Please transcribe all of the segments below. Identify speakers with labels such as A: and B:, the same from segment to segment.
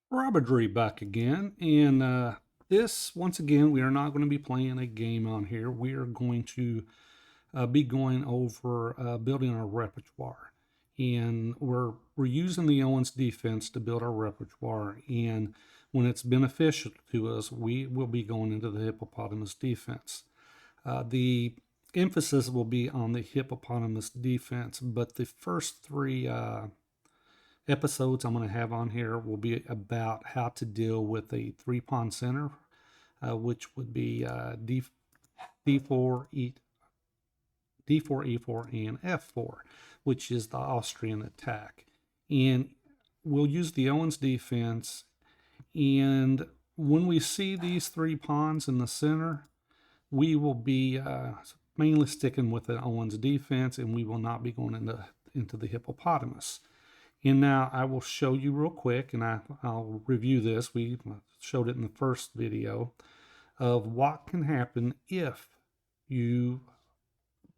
A: Robbery back again, and this once again we are not going to be playing a game on here. We are going to be going over building our repertoire, and we're using the Owens defense to build our repertoire. And when it's beneficial to us, we will be going into the hippopotamus defense. The emphasis will be on the hippopotamus defense, but the first three episodes I'm going to have on here will be about how to deal with a three-pawn center, which would be D4, E4, and F4, which is the Austrian attack. And we'll use the Owens defense. And when we see these three pawns in the center, we will be mainly sticking with the Owens defense, and we will not be going into the hippopotamus. And now I will show you real quick, and I'll review this. We showed it in the first video of what can happen if you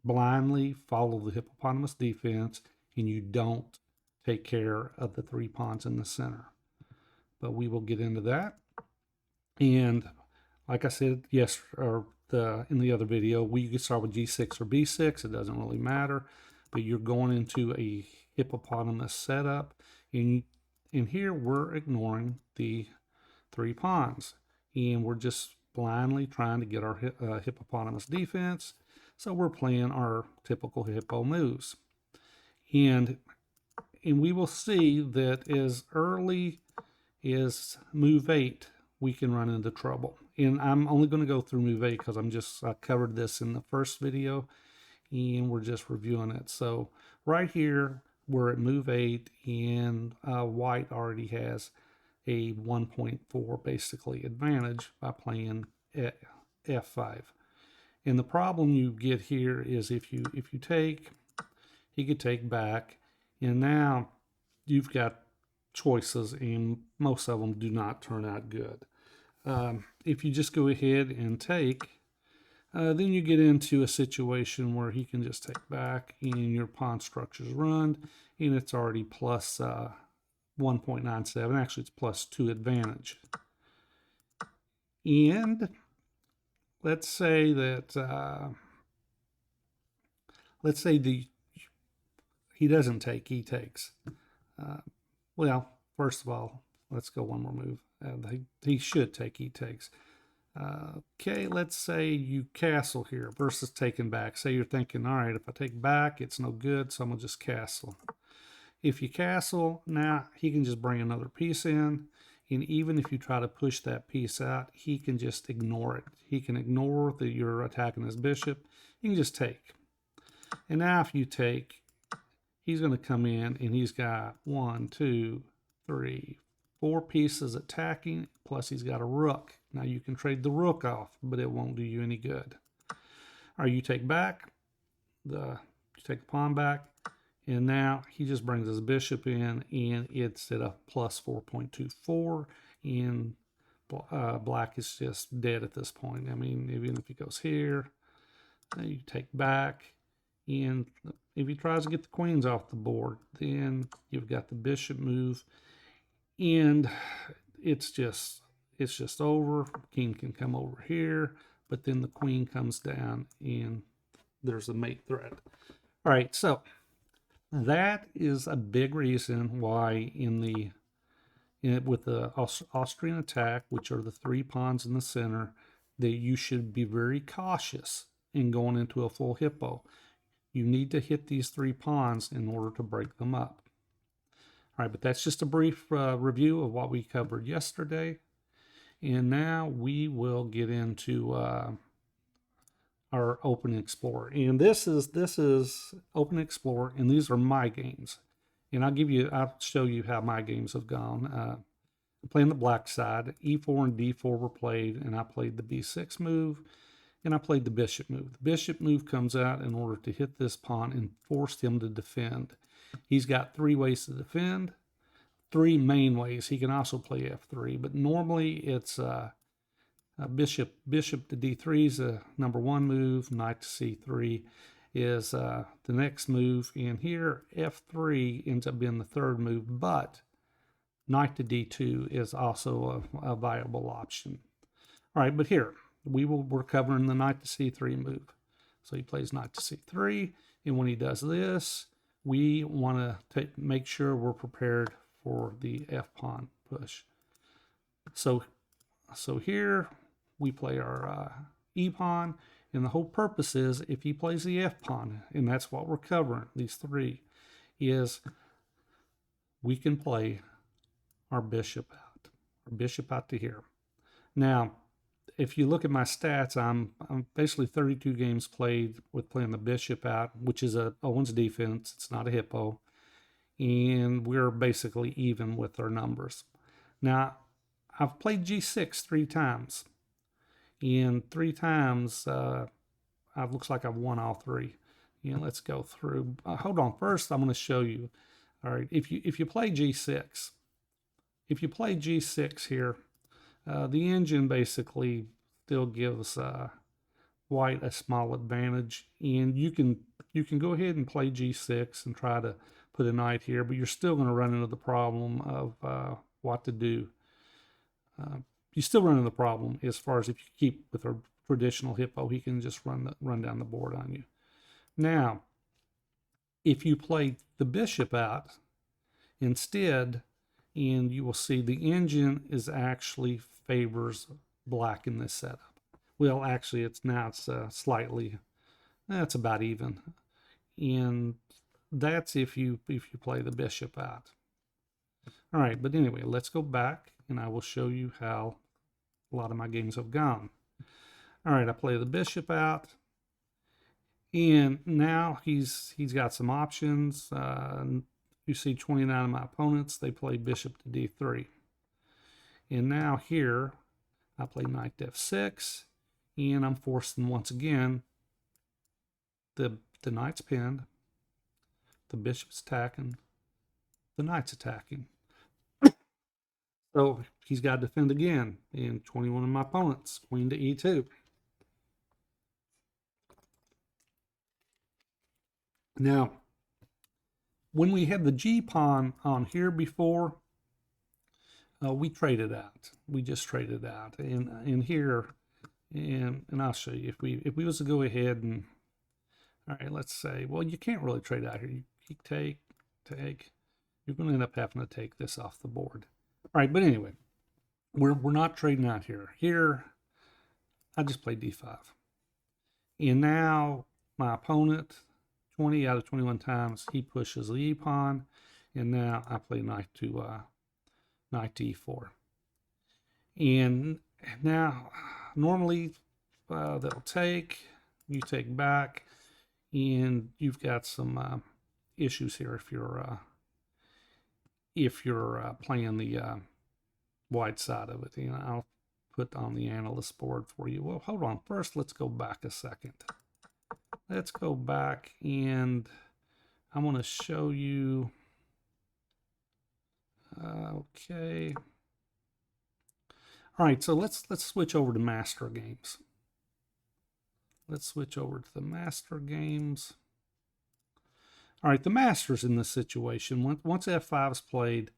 A: blindly follow the hippopotamus defense and you don't take care of the three pawns in the center. But we will get into that. And like I said, in the other video, we could start with G6 or B6. It doesn't really matter. But you're going into a hippopotamus setup, and here we're ignoring the three pawns, and we're just blindly trying to get our hippopotamus defense. So we're playing our typical hippo moves, and we will see that as early as move 8 we can run into trouble. And I'm only going to go through move 8 because I covered this in the first video and we're just reviewing it. So right here we're at move 8, and white already has a 1.4 basically advantage by playing F5. And the problem you get here is if you take, he could take back, and now you've got choices, and most of them do not turn out good. If you just go ahead and take, then you get into a situation where he can just take back and your pawn structure's run, and it's already plus 1.97. Actually, it's plus 2 advantage. And let's say that, he doesn't take, he takes. Well, first of all, let's go one more move. He should take, he takes. Okay, let's say you castle here versus taking back. Say you're thinking, all right, if I take back, it's no good, so I'm going to just castle. If you castle, now he can just bring another piece in, and even if you try to push that piece out, he can just ignore it. He can ignore that you're attacking his bishop. You can just take. And now if you take, he's going to come in, and he's got 1, 2, 3, 4 pieces attacking, plus he's got a rook. Now you can trade the rook off, but it won't do you any good. Or you take back, you take the pawn back, and now he just brings his bishop in, and it's at a plus 4.24, and black is just dead at this point. I mean, even if he goes here, you take back, and if he tries to get the queens off the board, then you've got the bishop move, and it's just over. King can come over here, but then the queen comes down, and there's a mate threat. All right, so that is a big reason why with the Austrian attack, which are the three pawns in the center, that you should be very cautious in going into a full hippo. You need to hit these three pawns in order to break them up. All right, but that's just a brief review of what we covered yesterday. And now we will get into our Open Explorer. And this is Open Explorer, and these are my games. And I'll show you how my games have gone. I'm playing the black side. E4 and D4 were played, and I played the B6 move, and I played the bishop move. The bishop move comes out in order to hit this pawn and force him to defend. He's got 3 ways to defend, 3 main ways. He can also play F3, but normally it's bishop to D3 is a number 1 move. Knight to C3 is the next move, and here F3 ends up being the 3rd move. But knight to d2 is also a viable option. All right, but here we're covering the knight to c3 move. So he plays knight to c3, and when he does this, we want to make sure we're prepared for the f-pawn push. So here we play our e-pawn, and the whole purpose is if he plays the f-pawn, and that's what we're covering, these three, is we can play our bishop out to here. Now, if you look at my stats, I'm basically 32 games played with playing the bishop out, which is a Owen's defense. It's not a Hippo. And we're basically even with our numbers. Now, I've played g6 3 times. And 3 times, it looks like I've won all 3. And let's go through. Hold on. First, I'm going to show you. All right, if you play g6, here, the engine basically still gives white a small advantage, and you can go ahead and play g6 and try to put a knight here, but you're still going to run into the problem of what to do. You still run into the problem as far as if you keep with a traditional Hippo, he can just run down the board on you. Now, if you play the bishop out instead, and you will see the engine is actually favors black in this setup. Well, actually, it's slightly, it's about even, and that's if you play the bishop out. All right, but anyway, let's go back, and I will show you how a lot of my games have gone. All right, I play the bishop out, and now he's got some options. You see 29 of my opponents, they play bishop to d3. And now here, I play knight to f6, and I'm forcing once again, the knight's pinned, the bishop's attacking, the knight's attacking. So he's got to defend again, and 21 of my opponents, queen to e2. Now, when we had the g-pawn on here before, we traded out. We just traded out. And here, and I'll show you, if we was to go ahead and, all right, let's say, well, you can't really trade out here. You take, you're going to end up having to take this off the board. All right, but anyway, we're not trading out here. Here, I just play d5. And now my opponent, 20 out of 21 times, he pushes the e-pawn, and now I play knight to e4. And now, normally, they'll take, you take back, and you've got some issues here if you're playing the white side of it. And I'll put on the analyst board for you. Well, hold on. First, let's go back a second. Let's go back, and I'm going to show you. Okay. All right, so let's switch over to master games. Let's switch over to the master games. All right, the masters in this situation, once f5 is played,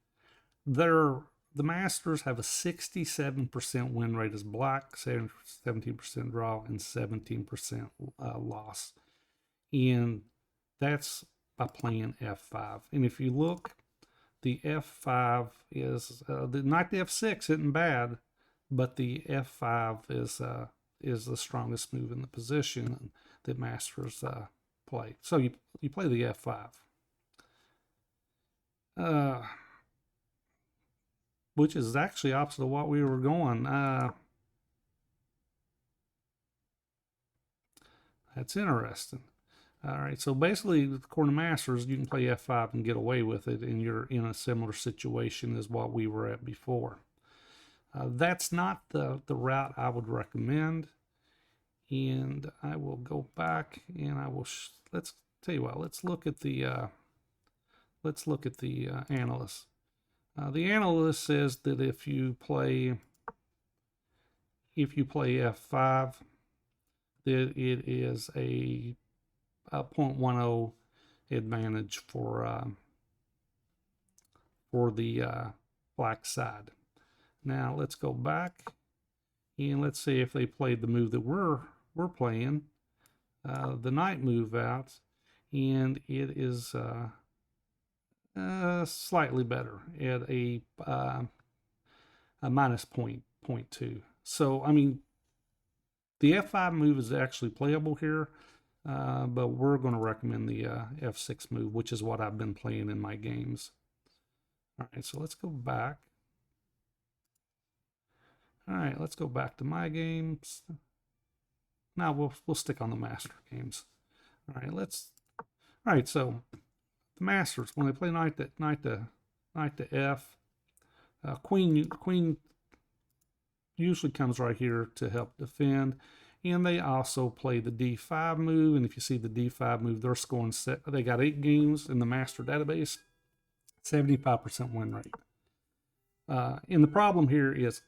A: the masters have a 67% win rate as black, 17% draw, and 17% loss. And that's by playing f5. And if you look, the f5 is, the knight to f6 isn't bad, but the f5 is the strongest move in the position that masters play. So you play the f5. Which is actually opposite of what we were going. That's interesting. All right, so basically, according to Masters, you can play f5 and get away with it, and you're in a similar situation as what we were at before. That's not the route I would recommend, and I will go back and I will. Let's tell you what. Let's look at the analyst. The analyst says that if you play f5, that it is a 0.10 advantage for the black side. Now let's go back and let's see if they played the move that we're playing, the knight move out, and it is slightly better at a minus 0.2. So I mean, the F5 move is actually playable here, but we're going to recommend the F6 move, which is what I've been playing in my games. All right, so let's go back. All right, let's go back to my games. Now we'll stick on the master games. All right, so the masters, when they play knight to F, queen usually comes right here to help defend, and they also play the D5 move. And if you see the D5 move, they're scoring they got 8 games in the master database, 75% win rate. And the problem here is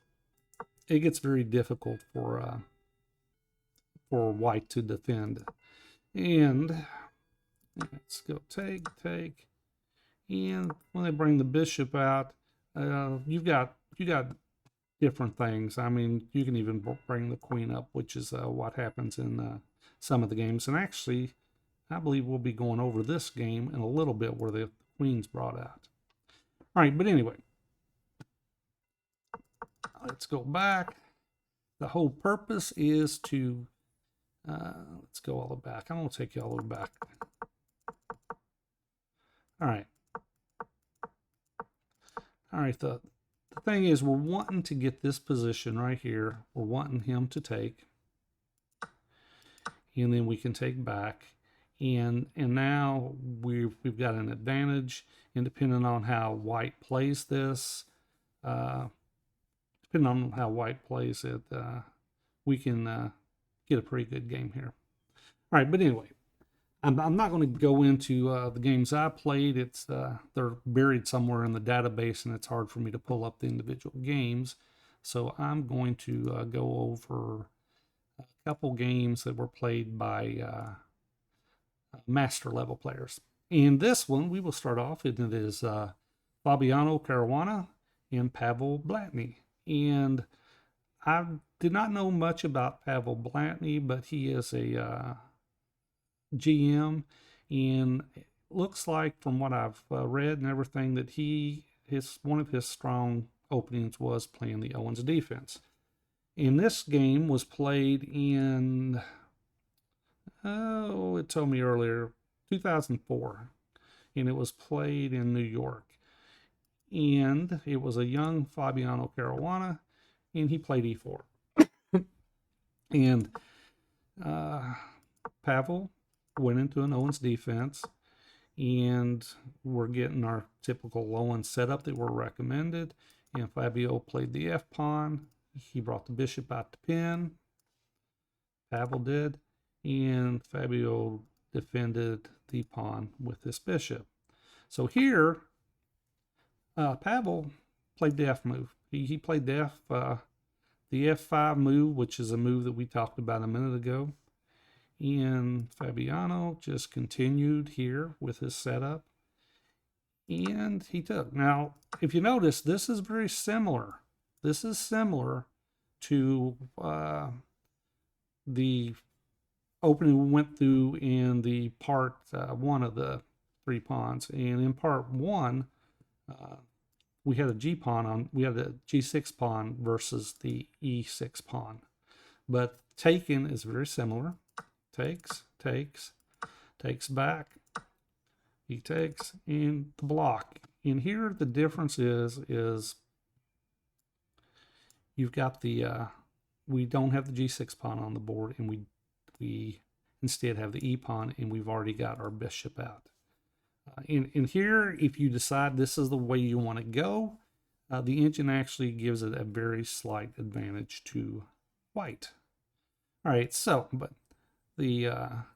A: it gets very difficult for white to defend. And let's go take, and when they bring the bishop out, you got different things. I mean, you can even bring the queen up, which is what happens in some of the games. And actually, I believe we'll be going over this game in a little bit where the queen's brought out. All right, but anyway, let's go back. The whole purpose is to, let's go all the way back. I'm going to take you all the way back. All right. All right, the thing is, we're wanting to get this position right here. We're wanting him to take, and then we can take back, and now we've got an advantage. And depending on how white plays this, depending on how white plays it, we can get a pretty good game here. All right, but anyway, I'm not going to go into the games I played. It's they're buried somewhere in the database, and it's hard for me to pull up the individual games. So I'm going to go over a couple games that were played by master level players. And this one, we will start off, and it is Fabiano Caruana and Pavel Blatny. And I did not know much about Pavel Blatny, but he is a GM, and it looks like from what I've read and everything that one of his strong openings was playing the Owens defense. And this game was played in, it told me earlier, 2004, and it was played in New York. And it was a young Fabiano Caruana, and he played e4. And Pavel went into an Owens defense, and we're getting our typical Owens setup that were recommended. And Fabio played the F pawn. He brought the bishop out to pin. Pavel did, and Fabio defended the pawn with this bishop. So here, Pavel played the F move. He played the F5 move, which is a move that we talked about a minute ago. And Fabiano just continued here with his setup, and he took. Now, if you notice, this is very similar. This is similar to the opening we went through in the part 1 of the 3 pawns. And in part 1, we had a G6 pawn versus the E6 pawn. But taken is very similar. Takes back, he takes, and the block. And here the difference is you've got the, we don't have the G6 pawn on the board, and we instead have the E pawn, and we've already got our bishop out. And here, if you decide this is the way you want to go, the engine actually gives it a very slight advantage to white. All right, so, but the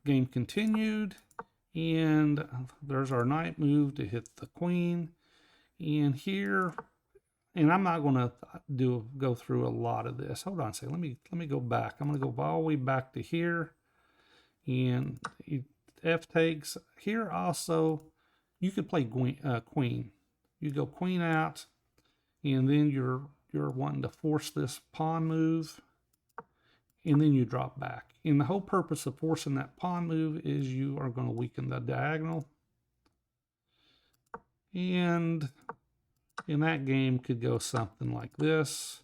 A: game continued, and there's our knight move to hit the queen. And here, and I'm not going to go through a lot of this. Hold on a second. Let me go back. I'm going to go all the way back to here, and F takes. Here also, you could play queen. You go queen out, and then you're wanting to force this pawn move, and then you drop back. And the whole purpose of forcing that pawn move is you are going to weaken the diagonal. And in that game could go something like this.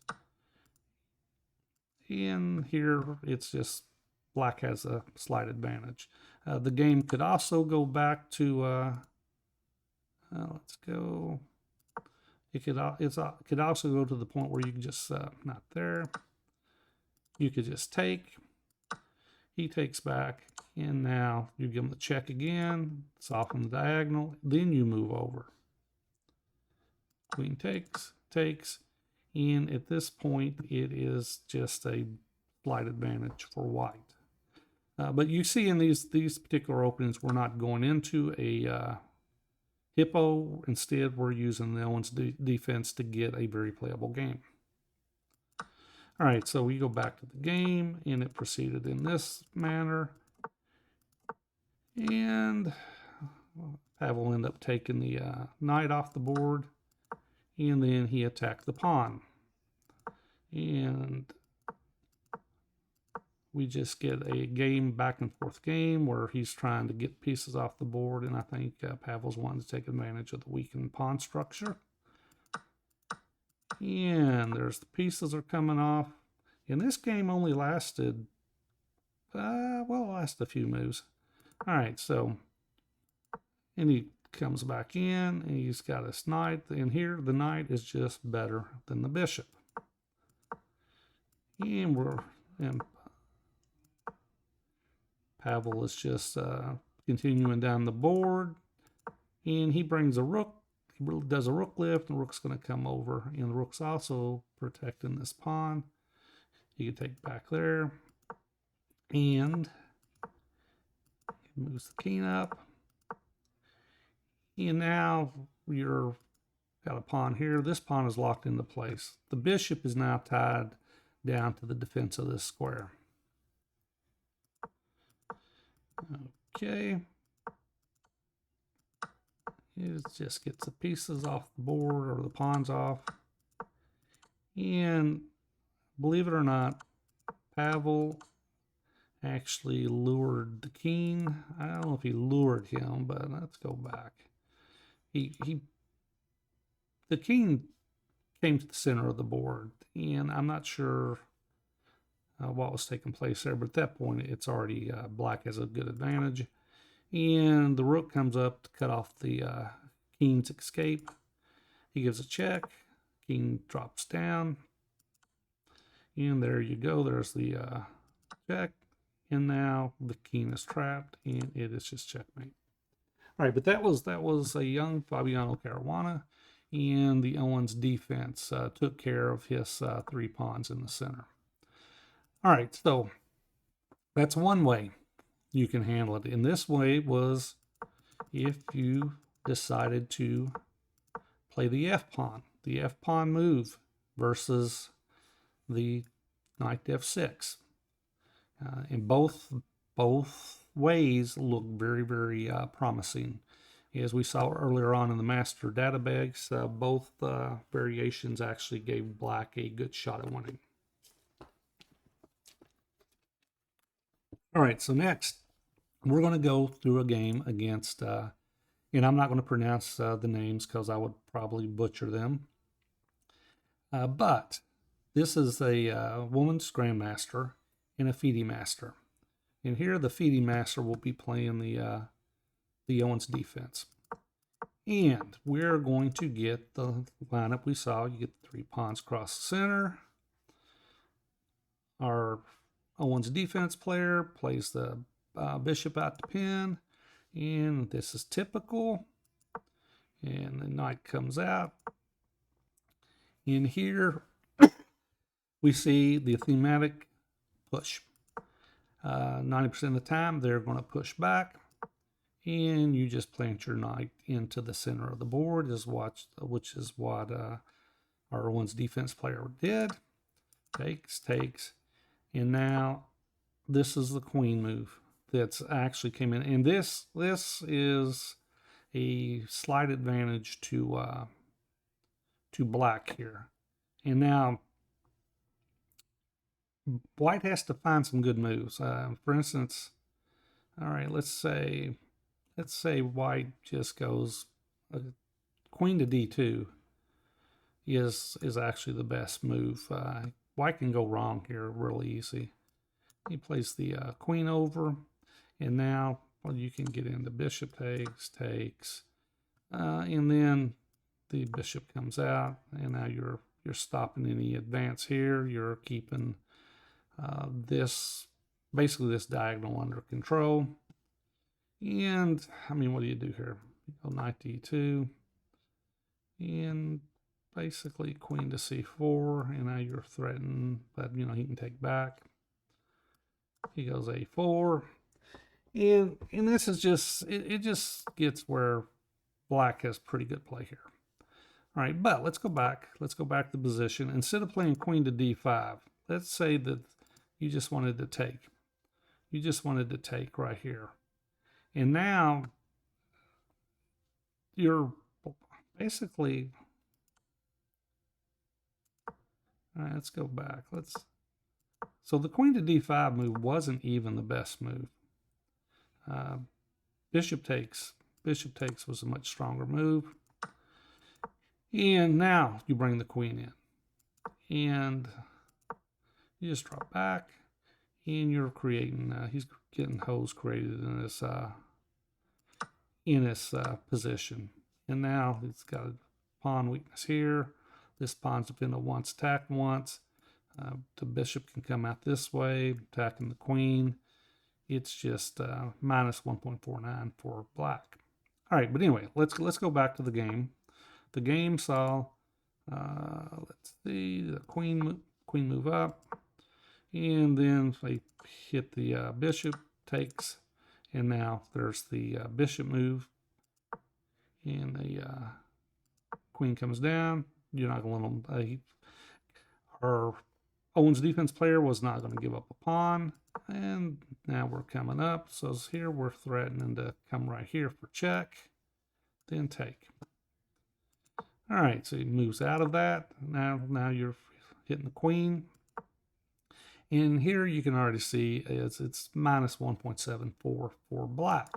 A: And here it's just black has a slight advantage. The game could also go back to, let's go, it could also go to the point where you can just, not there, you could just take, he takes back, and now you give him the check again, soften the diagonal, then you move over. Queen takes, and at this point it is just a slight advantage for white. But you see in these particular openings, we're not going into a Hippo. Instead, we're using the Owens defense to get a very playable game. All right, so we go back to the game, and it proceeded in this manner. And Pavel ended up taking the knight off the board, and then he attacked the pawn. And we just get a game, back and forth game, where he's trying to get pieces off the board, and I think Pavel's wanting to take advantage of the weakened pawn structure. And there's the pieces are coming off. And this game only lasted, lasted a few moves. All right, so, and he comes back in, and he's got his knight, and here the knight is just better than the bishop. And Pavel is just continuing down the board, and he brings a rook. He does a rook lift, and the rook's going to come over, and the rook's also protecting this pawn. You can take back there, and he moves the king up, and now you're got a pawn here. This pawn is locked into place. The bishop is now tied down to the defense of this square. Okay. It just gets the pieces off the board, or the pawns off. And believe it or not, Pavel actually lured the king. I don't know if he lured him, but let's go back. The king came to the center of the board, and I'm not sure what was taking place there, but at that point it's already black has a good advantage. And the rook comes up to cut off the king's escape. He gives a check. King drops down. And there you go. There's the check. And now the king is trapped, and it is just checkmate. All right, but that was a young Fabiano Caruana, and the Owens defense took care of his 3 pawns in the center. All right, so that's one way you can handle it. And this way was if you decided to play the F pawn move versus the knight to F6. And both ways look very, very promising. As we saw earlier on in the master database, both variations actually gave black a good shot at winning. All right, so next we're going to go through a game against, and I'm not going to pronounce the names because I would probably butcher them. But this is a woman's grandmaster and a FIDE master. And here the FIDE master will be playing the Owens defense. And we're going to get the lineup we saw. You get the 3 pawns across the center. Our Owens defense player plays the bishop out to pin, and this is typical. And the knight comes out. In here, we see the thematic push. 90% of the time, they're going to push back, and you just plant your knight into the center of the board, which is what our Owens defense player did. Takes, and now this is the queen move that's actually came in, and this is a slight advantage to to black here. And now white has to find some good moves. For instance, all right, let's say white just goes queen to d2 is actually the best move. White can go wrong here really easy. He plays the queen over, and now you can get into bishop takes, and then the bishop comes out, and now you're stopping any advance here. You're keeping this diagonal under control. And I mean, what do you do here? You go knight d2, and basically queen to c4, and now you're threatened, but he can take back. He goes a4, and this is just it just gets where black has pretty good play here. All right, but let's go back to position. Instead of playing queen to d5, let's say that you just wanted to take. You just wanted to take right here, and now you're basically. All right, let's go back. So the queen to d5 move wasn't even the best move. Bishop takes was a much stronger move. And now you bring the queen in, and you just drop back, and you're creating. He's getting holes created in this position, and now he's got a pawn weakness here. This pawn's defended once, attacked once. The bishop can come out this way, attacking the queen. It's just minus 1.49 for black. All right, but anyway, let's go back to the game. The game saw, let's see, the queen move up, and then they hit the bishop, takes, and now there's the bishop move, and the queen comes down. You're not going to let them. Owen's defense player was not going to give up a pawn, and now we're coming up. So here we're threatening to come right here for check, then take. All right, so he moves out of that. Now you're hitting the queen, and here you can already see it's minus 1.74 for black,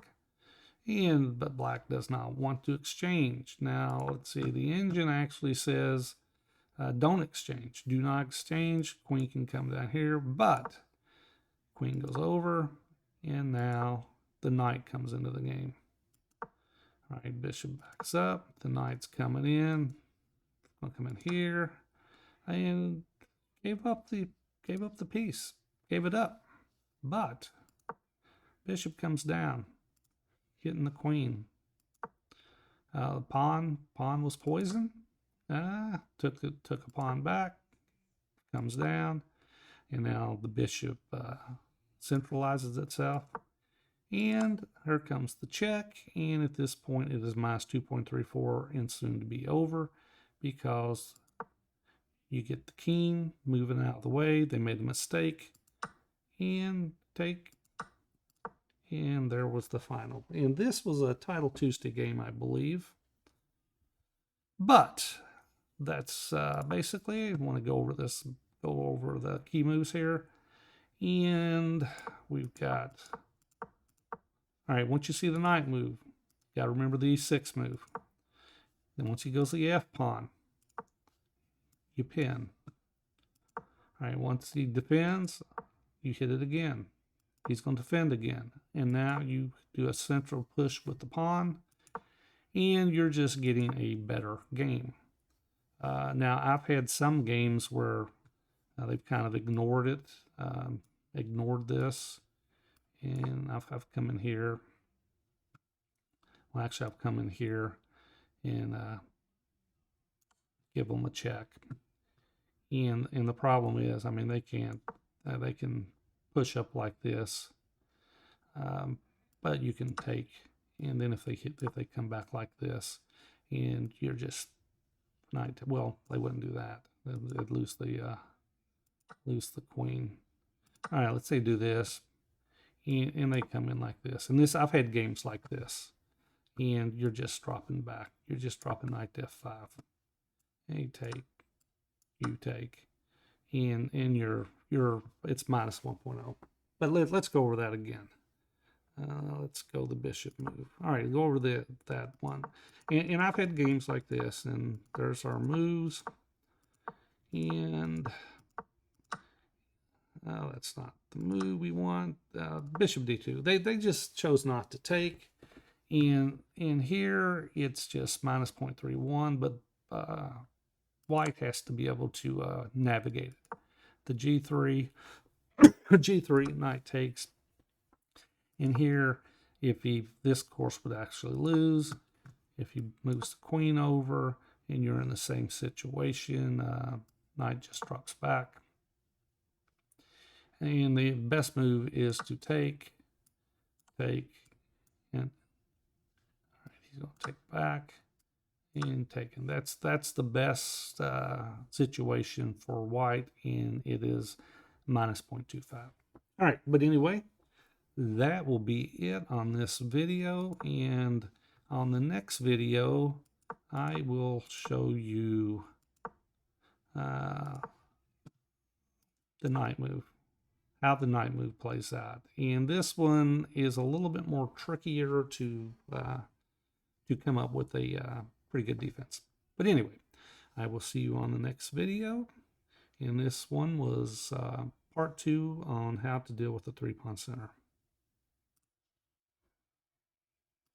A: but black does not want to exchange. Now let's see, the engine actually says. Don't exchange. Do not exchange. Queen can come down here, but queen goes over, and now the knight comes into the game. All right, bishop backs up. The knight's coming in. I'll come in here, and gave up the piece. Gave it up, but bishop comes down, hitting the queen. Pawn was poisoned. Took a pawn back, comes down, and now the bishop centralizes itself, and here comes the check, and at this point it is minus 2.34 and soon to be over because you get the king moving out of the way. They made a mistake, and take, and there was the final. And this was a Title Tuesday game, I believe, but that's basically, I want to go over the key moves here. And we've got, all right, once you see the knight move, you got to remember the e6 move. Then once he goes to the f pawn, you pin. All right, once he defends, you hit it again. He's going to defend again. And now you do a central push with the pawn, and you're just getting a better game. Now, I've had some games where they've kind of ignored it, ignored this, and I've come in here. Well, actually, I've come in here and give them a check. And the problem is, I mean, they can push up like this, but you can take, and then if they come back like this, and you're just well, they wouldn't do that. They'd lose the queen. All right, let's say do this, and they come in like this. And this, I've had games like this, and you're just dropping back. You're just dropping knight to f5, He take, you take, and your it's minus 1.0. But let's go over that again. Let's go the bishop move. All right, go over that one. And I've had games like this, and there's our moves. And that's not the move we want. Bishop d2. They just chose not to take. And in here, it's just minus 0.31, but white has to be able to navigate it. The g3, g3, knight takes. In here, if this course would actually lose, if he moves the queen over and you're in the same situation, knight just drops back. And the best move is to take, and all right, he's going to take back and take. And that's the best situation for white, and it is minus 0.25. All right, but anyway, that will be it on this video, and on the next video I will show you the knight move, how the knight move plays out. And this one is a little bit more trickier to come up with a pretty good defense. But anyway, I will see you on the next video, and this one was part 2 on how to deal with the 3-pawn center.